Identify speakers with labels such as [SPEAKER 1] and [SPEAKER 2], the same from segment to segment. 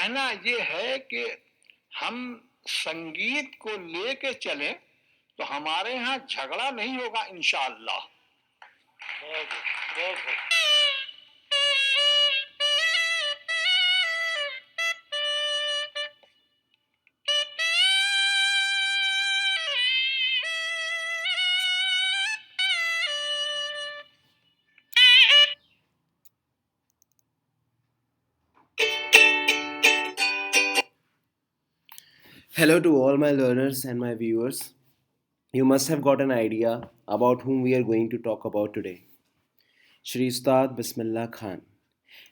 [SPEAKER 1] कहना ये है कि हम संगीत को लेके चलें तो हमारे यहाँ झगड़ा नहीं होगा इंशाअल्लाह।
[SPEAKER 2] Hello to all my learners and my viewers. You must have got an idea about whom we are going to talk about today. Shri उस्ताद बिस्मिल्लाह खान।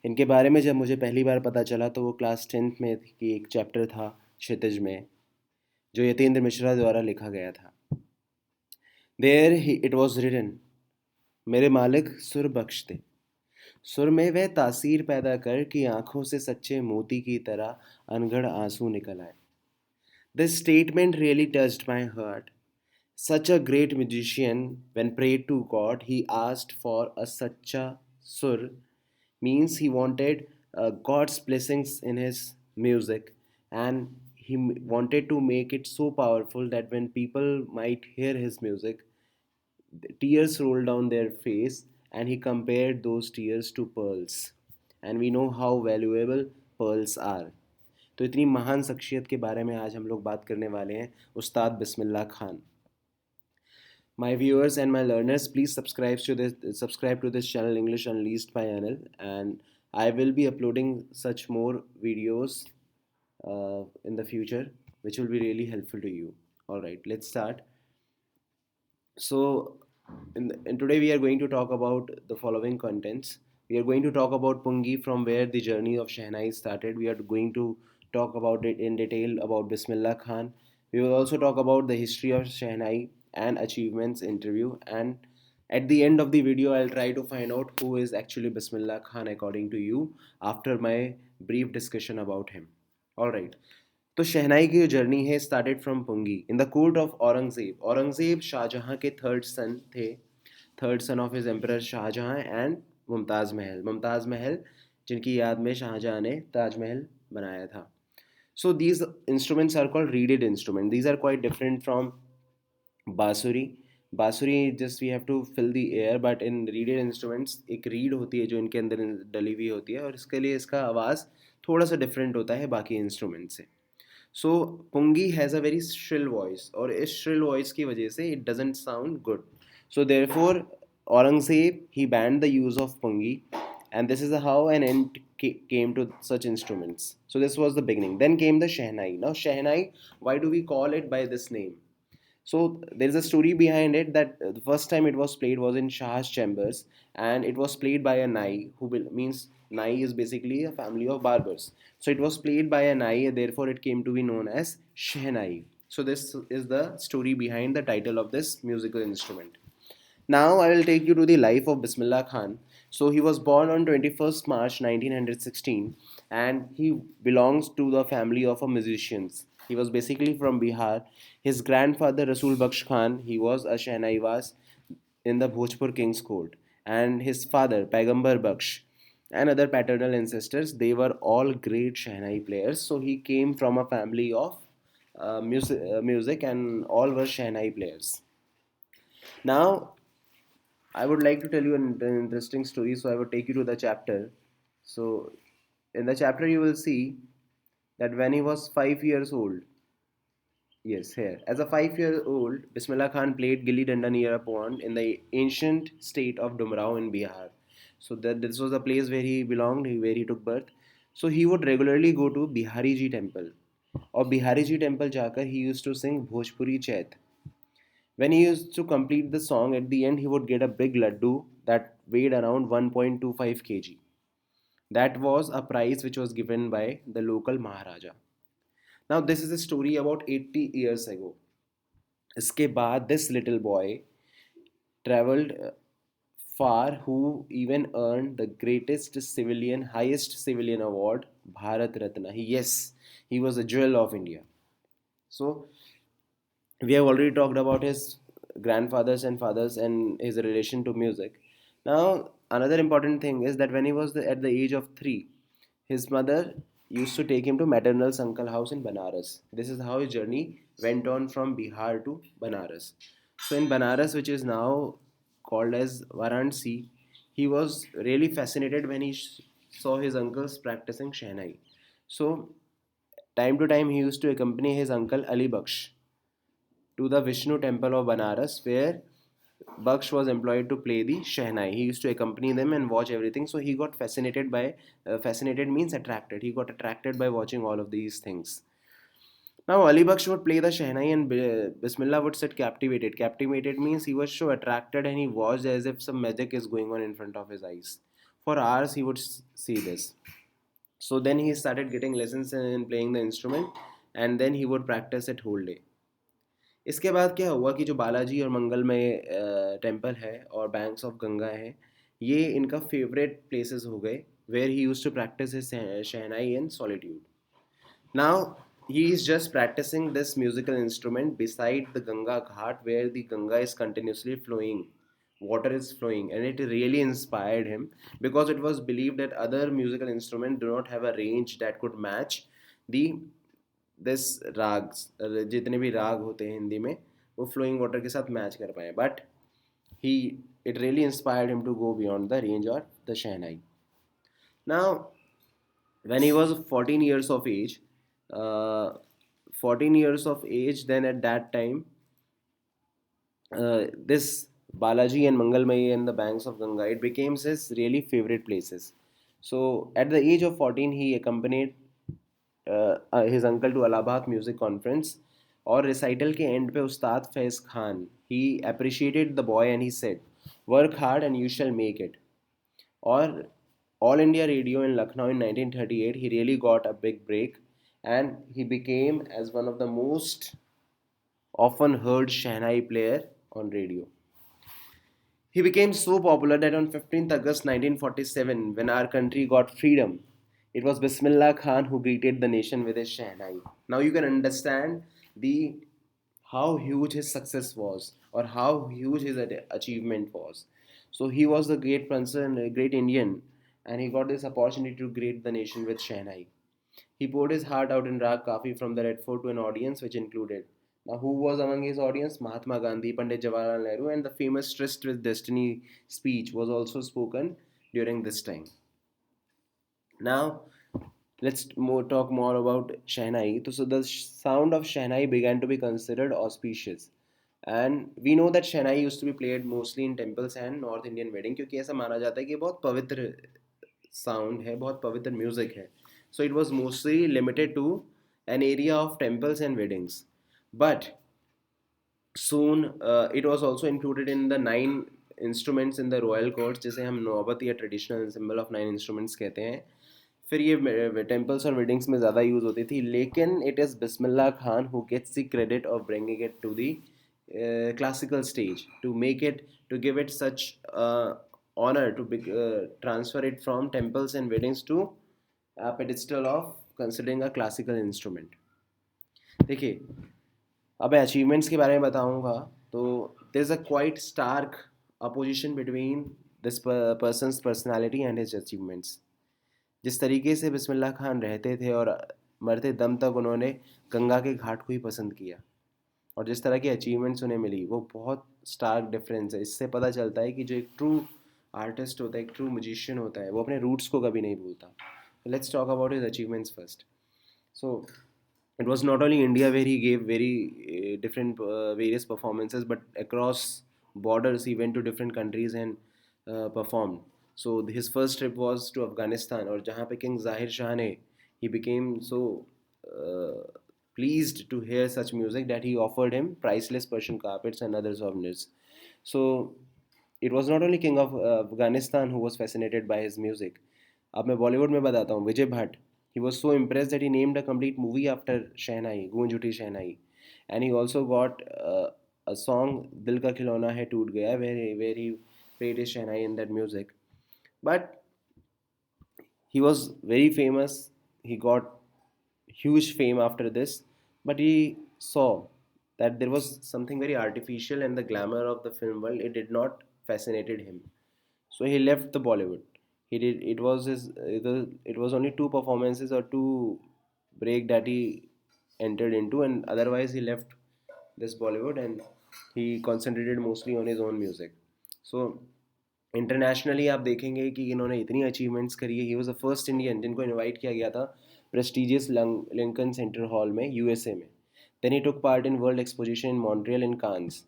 [SPEAKER 2] इनके बारे में जब मुझे पहली बार पता चला तो वो क्लास 10th में की एक चैप्टर था क्षितिज में, जो यतीन्द्र मिश्रा द्वारा लिखा गया था। देयर इट वॉज रिटन, मेरे मालिक सुर बख्श दे। सुर में वह तासीर पैदा कर कि आंखों से सच्चे मोती की तरह अनगढ़ आंसू निकल आए। This statement really touched my heart. Such a great magician, when prayed to God, he asked for a sacha sur, means he wanted God's blessings in his music, and he wanted to make it so powerful that when people might hear his music, tears rolled down their face, and he compared those tears to pearls. And we know how valuable pearls are. तो इतनी महान शख्सियत के बारे में आज हम लोग बात करने वाले हैं, उस्ताद Bismillah Khan. My viewers and my learners, please subscribe to this channel English Unleashed by Anil, and I will be uploading such more videos in the future, which will be really helpful to you. All right, let's start. So, in today we are going to talk about the following contents. We are going to talk about Pungi, from where the journey of Shehnai started. We are going to talk about it in detail about Bismillah Khan. We will also talk about the history of Shehnai and achievements interview. And at the end of the video, I'll try to find out who is actually Bismillah Khan according to you after my brief discussion about him. All right. तो शहनाई की जो journey है started from pungi in the court of Aurangzeb. Aurangzeb Shahjahan के third son थे, third son of his emperor Shahjahan and Mumtaz Mahal जिनकी याद में शाहजहां ने ताजमहल बनाया था। So these instruments are called reeded instrument. These are quite different from bansuri. Bansuri just we have to fill the air, but in reeded instruments एक reed होती है जो इनके अंदर डली हुई होती है, और इसके लिए इसका आवाज़ थोड़ा सा डिफरेंट होता है बाकी इंस्ट्रूमेंट से। So pungi has a very shrill voice, और इस श्रिल वॉइस की वजह से it doesn't sound good. So therefore Aurangzeb he banned the use of pungi, and this is how an end came to such instruments. So this was the beginning. Then came the shehnai. Now shehnai, why do we call it by this name? So there is a story behind it that the first time it was played was in Shah's chambers, and it was played by a nai, who means nai is basically a family of barbers. So it was played by a nai, therefore it came to be known as shehnai. So this is the story behind the title of this musical instrument. Now I will take you to the life of Bismillah Khan. So he was born on 21st March 1916, and he belongs to the family of a musicians. He was basically from Bihar. His grandfather Rasul Baksh Khan, he was a Shehnaiwas in the Bhojpur King's court, and his father Paigambar Baksh and other paternal ancestors, they were all great Shehnai players. So he came from a family of music, and all were Shehnai players. Now I would like to tell you an interesting story, so I would take you to the chapter. So, in the chapter, you will see that when he was 5 years old, yes, here, as a 5 year old, Bismillah Khan played Gilli Danda near a pond in the ancient state of Dumrao in Bihar. So, that this was the place where he belonged, where he took birth. So, he would regularly go to Bihari Ji temple. Or Bihari Ji temple जाकर he used to sing Bhojpuri Chet. When he used to complete the song, at the end he would get a big laddu that weighed around 1.25 kg. That was a prize which was given by the local Maharaja. Now this is a story about 80 years ago. इसके बाद this little boy traveled far, who even earned the highest civilian award, Bharat Ratna. Yes, he was a jewel of India. So we have already talked about his grandfathers and fathers and his relation to music. Now, another important thing is that when he was at the age of 3, his mother used to take him to maternal's uncle house in Banaras. This is how his journey went on from Bihar to Banaras. So in Banaras, which is now called as Varanasi, he was really fascinated when he saw his uncles practicing Shehnai. So time to time he used to accompany his uncle Ali Baksh to the Vishnu temple of Banaras, where Baksh was employed to play the Shehnai. He used to accompany them and watch everything. So he got fascinated by, fascinated means attracted. He got attracted by watching all of these things. Now Ali Baksh would play the Shehnai and Bismillah would sit captivated. Captivated means he was so attracted and he watched as if some magic is going on in front of his eyes. For hours he would see this. So then he started getting lessons in playing the instrument, and then he would practice it whole day. इसके बाद क्या हुआ कि जो बालाजी और मंगल में temple है और बैंक्स ऑफ गंगा है, ये इनका फेवरेट प्लेसेस हो गए where he use to practise his shehnai in solitude. Now he is just practicing this musical instrument beside the Ganga Ghat, where the Ganga is continuously flowing, water is flowing, and it really inspired him because it was believed that other musical instruments do not have a range that could match the this ragas, जितने भी राग होते हैं हिंदी में, वो flowing water के साथ match कर पाए. But he, it really inspired him to go beyond the range और the shehnai. Now when he was 14 years of age, 14 years of age, then at that time, this Balaji and Mangalmai and the banks of Ganga, it became his really favorite places. So at the age of 14 he accompanied his uncle to Allahabad music conference. और recital के end पे उस्ताद फैज़ Khan, he appreciated the boy and he said, work hard and you shall make it. और All India Radio in Lucknow in 1938, he really got a big break and he became as one of the most often heard Shehnai player on radio. He became so popular that on 15th August 1947, when our country got freedom, it was Bismillah Khan who greeted the nation with his Shehnai. Now you can understand the how huge his success was or how huge his achievement was. So he was a great person, a great Indian, and he got this opportunity to greet the nation with Shehnai. He poured his heart out in Rag Kafi from the Red Fort to an audience which included. Now, who was among his audience? Mahatma Gandhi, Pandit Jawaharlal Nehru, and the famous Tryst with Destiny speech was also spoken during this time. Now, let's talk more about Shehnai. So, the sound of Shehnai began to be considered auspicious. And we know that Shehnai used to be played mostly in temples and North Indian wedding, क्योंकि ऐसा माना जाता है कि बहुत पवित्र sound है, बहुत पवित्र music है. So it was mostly limited to an area of temples and weddings. But soon it was also included in the 9 instruments in the royal courts, जिसे हम नौबत या traditional symbol of 9 instruments कहते हैं. फिर ये temples और weddings में ज़्यादा यूज़ होती थी, लेकिन it is Bismillah Khan who gets the credit of bringing it to the classical stage, to make it, to give it such honor, to transfer it from temples and weddings to a pedestal of considering a classical instrument. देखिए, अब achievements के बारे में बताऊंगा तो there is a quite stark opposition between this person's personality and his achievements. जिस तरीके से बिस्मिल्लाह खान रहते थे और मरते दम तक उन्होंने गंगा के घाट को ही पसंद किया, और जिस तरह की अचीवमेंट्स उन्हें मिली, वो बहुत स्टार्क डिफरेंस है. इससे पता चलता है कि जो एक ट्रू आर्टिस्ट होता है, एक ट्रू म्यूजिशियन होता है, वो अपने रूट्स को कभी नहीं भूलता. Let's talk about his achievements first. So it was not only India where he gave very different various performances, but across borders he went to different countries and performed. So his first trip was to Afghanistan, और जहाँ पे King Zahir Shah ने, he became so pleased to hear such music that he offered him priceless Persian carpets and other souvenirs. So it was not only King of Afghanistan who was fascinated by his music. अब मैं बॉलीवुड में बताता हूँ. विजय Bhatt, he was so impressed that he named a complete movie after शहनाई, गूंज उठी शहनाई. And he also got a song, दिल का खिलौना है टूट गया, where he played his shehnai in that music. But he was very famous. He got huge fame after this, but he saw that there was something very artificial in the glamour of the film world. It did not fascinated him. So he left the Bollywood. He did. It was his. It was only two performances or two break that he entered into, and otherwise he left this Bollywood and he concentrated mostly on his own music. So internationally आप देखेंगे कि इन्होंने इतनी achievements करी है. He was the first Indian जिनको invite किया गया था प्रेस्टिजियस लिंकन सेंटर हॉल में यूएसए में. Then he took part in world exposition in Montreal in Cannes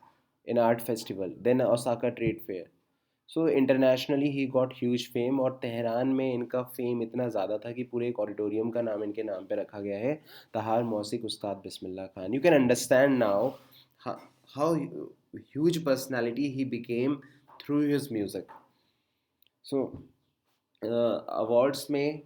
[SPEAKER 2] in art festival, then Osaka trade fair. So internationally he got huge fame. और Tehran में इनका fame इतना ज़्यादा था कि पूरे एक ऑडिटोरियम का नाम इनके नाम पे रखा गया है, तहार मौसिक Ustad Bismillah Khan. You can understand now how huge personality he became through his music. So awards में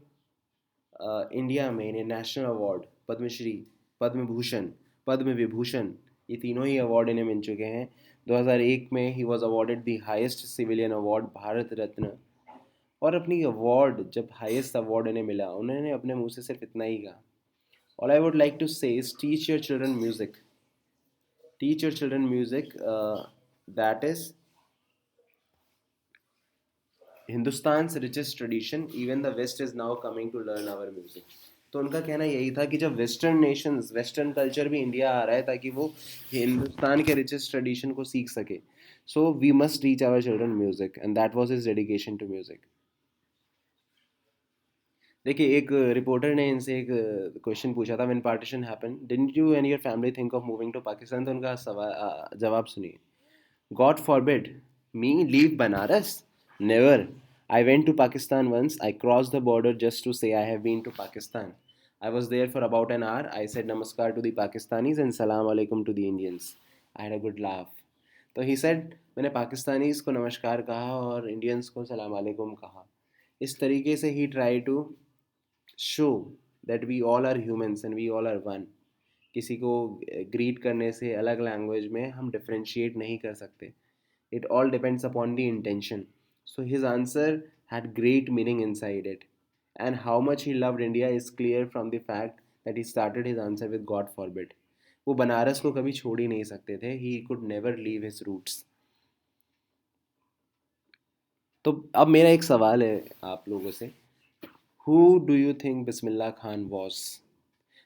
[SPEAKER 2] इंडिया में इन्हें नेशनल अवार्ड, पद्मश्री, पद्म भूषण, पद्म विभूषण, ये तीनों ही अवार्ड इन्हें मिल चुके हैं. 2001 में he was awarded the highest civilian award Bharat Ratna. और अपनी अवार्ड जब हाईएस्ट अवार्ड इन्हें मिला, उन्होंने अपने मुंह से सिर्फ इतना ही कहा, all I would like to say is teach your children music, teach your children music, that is Hindustan richest tradition, even the west is now coming to learn our music. तो उनका कहना यही था कि जब वेस्टर्न नेशंस, वेस्टर्न कल्चर भी India आ रहा है ताकि वो हिंदुस्तान के रिचेस्ट ट्रेडिशन को सीख सके, so we must teach our children music, and that was his dedication to music. देखिए, एक रिपोर्टर ने इनसे एक क्वेश्चन पूछा था, when partition happen didn't you and your family think of moving to Pakistan. तो उनका सवाल जवाब सुनिए. God forbid me leave Banaras? Never. I went to Pakistan once. I crossed the border just to say I have been to Pakistan. I was there for about an hour. I said namaskar to the Pakistanis and salam alaikum to the Indians. I had a good laugh. तो he said, मैंने Pakistanis को नमस्कार कहा और Indians को सलाम अलैकुम कहा. इस तरीके से he tried to show that we all are humans and we all are one. किसी को ग्रीट करने से अलग लैंग्वेज में हम डिफ्रेंशिएट नहीं कर सकते. It all depends upon the intention. So his answer had great meaning inside it. And how much he loved India is clear from the fact that he started his answer with God forbid. वो बनारस को कभी छोड़ ही नहीं सकते थे. He could never leave his roots. तो अब मेरा एक सवाल है आप लोगों से. Who do you think Bismillah Khan was?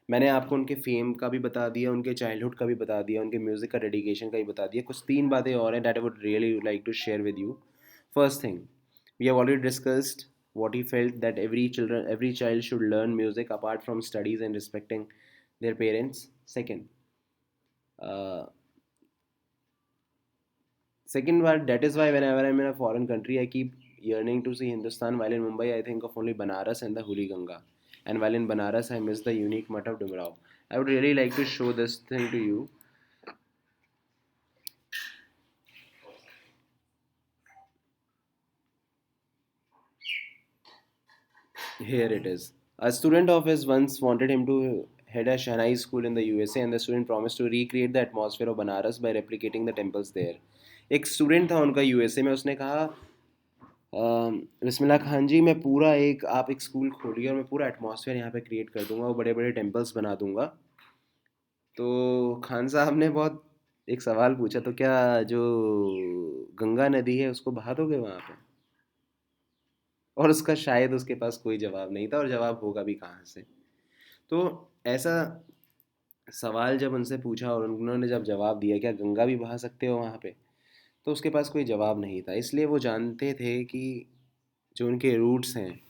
[SPEAKER 2] मैंने आपको उनके फेम का भी बता दिया, उनके चाइल्डहुड का भी बता दिया, उनके म्यूज़िक का डेडिकेशन का भी बता दिया. कुछ तीन बातें और हैं that I would really like to share with you. First thing, we have already discussed what he felt that every child should learn music apart from studies and respecting their parents. Uh, second one, that is why whenever I'm in a foreign country, I keep yearning to see Hindustan. While in Mumbai, I think of only Banaras and the Huli Ganga. And while in Banaras, I miss the unique mutt of Dumrao. I would really like to show this thing to you. Here it is. A student of his once wanted him to head a Shahnai school in the USA, and the student promised to recreate the atmosphere of Banaras by replicating the temples there. एक student था उनका USA में, उसने कहा बिस्मिल्लाह खान जी, मैं पूरा आप एक स्कूल खोलिए और मैं पूरा एटमॉस्फेयर यहाँ पे क्रिएट कर दूंगा, वो बड़े बड़े टेम्पल्स बना दूंगा. तो खान साहब ने बहुत एक सवाल पूछा, तो क्या जो गंगा नदी है उसको बहा दोगे वहाँ पे? और उसका शायद उसके पास कोई जवाब नहीं था, और जवाब होगा भी कहाँ से. तो ऐसा सवाल जब उनसे पूछा और उन्होंने जब जवाब दिया, क्या गंगा भी बहा सकते हो वहाँ पे, तो उसके पास कोई जवाब नहीं था. इसलिए वो जानते थे कि जो उनके रूट्स हैं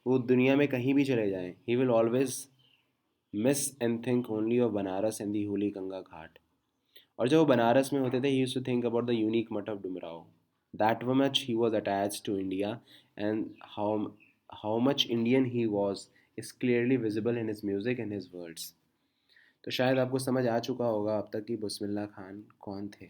[SPEAKER 2] वो दुनिया में कहीं भी चले जाएं, he will always miss and think only of Banaras and the holy Ganga ghat. और जब वो बनारस में होते थे, he used to think about the unique math of Dumraon. That much he was attached to India, and how much Indian he was is clearly visible in his music and his words. तो शायद आपको समझ आ चुका होगा अब तक कि बिस्मिल्लाह खान कौन थे.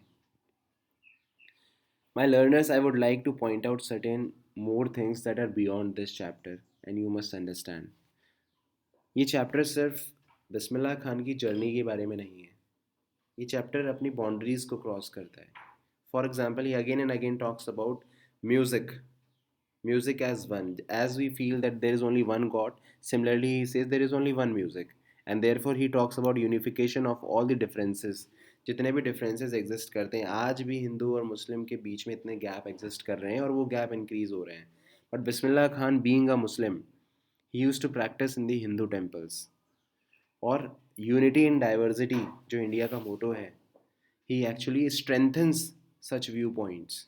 [SPEAKER 2] My learners, I would like to point out certain more things that are beyond this chapter, and you must understand. ये चैप्टर सिर्फ बिस्मिल्लाह खान की जर्नी के बारे में नहीं है. ये चैप्टर अपनी बाउंड्रीज को क्रॉस करता है. For example, he again and again talks about music, music as one. As we feel that there is only one God, similarly he says there is only one music, and therefore he talks about unification of all the differences. जितने भी differences exist करते हैं, आज भी हिंदू और मुस्लिम के बीच में इतने गैप एग्जिस्ट कर रहे हैं और वो गैप इंक्रीज हो रहे हैं. But Bismillah Khan, being a Muslim, he used to practice in the Hindu temples. और यूनिटी इन डाइवर्सिटी जो इंडिया का मोटो है, ही एक्चुअली स्ट्रेंथन्स सच व्यू पॉइंट्स.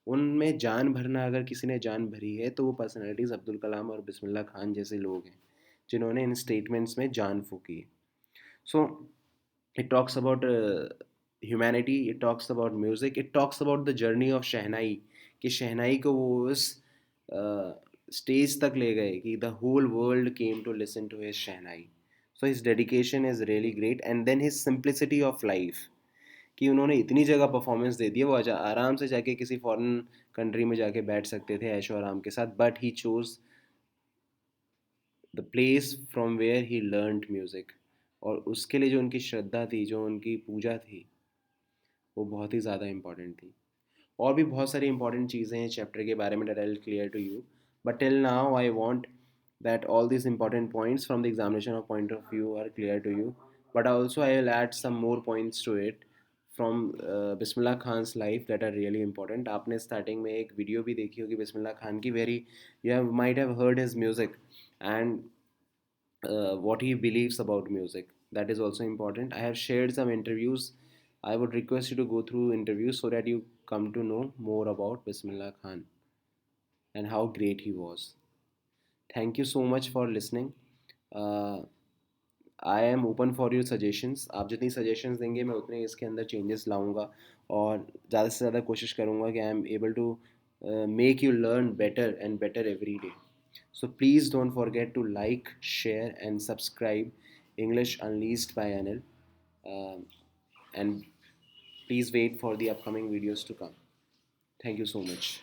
[SPEAKER 2] उनमें जान भरना, अगर किसी ने जान भरी है तो वो पर्सनैलिटीज़ अब्दुल कलाम और बिस्मिल्लाह खान जैसे लोग हैं जिन्होंने इन स्टेटमेंट्स में जान फूकी. So it talks about humanity, it talks about music, it talks about the journey of shehnai, कि शहनाई को वो उस स्टेज तक ले गए कि the whole world came to listen to his shehnai. So his dedication is really great. And then his simplicity of life, कि उन्होंने इतनी जगह परफॉर्मेंस दे दी है, वो आराम से जाके किसी फॉरेन कंट्री में जाके बैठ सकते थे ऐशो आराम के साथ, but he chose the place from where he learned music. और उसके लिए जो उनकी श्रद्धा थी, जो उनकी पूजा थी, वो बहुत ही ज़्यादा इंपॉर्टेंट थी. और भी बहुत सारी इंपॉर्टेंट चीज़ें हैं चैप्टर के बारे में, that I will clear to you. But till now I want that all these important points from the examination of point of view are clear to you, but also I will add some more points to it from Bismillah Khan's life that are really important. आपने starting में एक video भी देखी होगी बिस्मिल्लाह खान की, very you might have heard his music and what he believes about music. That is also important. I have shared some interviews. I would request you to go through interviews so that you come to know more about Bismillah Khan and how great he was. Thank you so much for listening. I am open for your suggestions. आप जितनी suggestions देंगे मैं उतने इसके अंदर changes लाऊंगा, और ज़्यादा से ज़्यादा कोशिश करूँगा कि I am able to make you learn better and better every day. So please don't forget to like, share, and subscribe English Unleashed by Anil. And please wait for the upcoming videos to come. Thank you so much.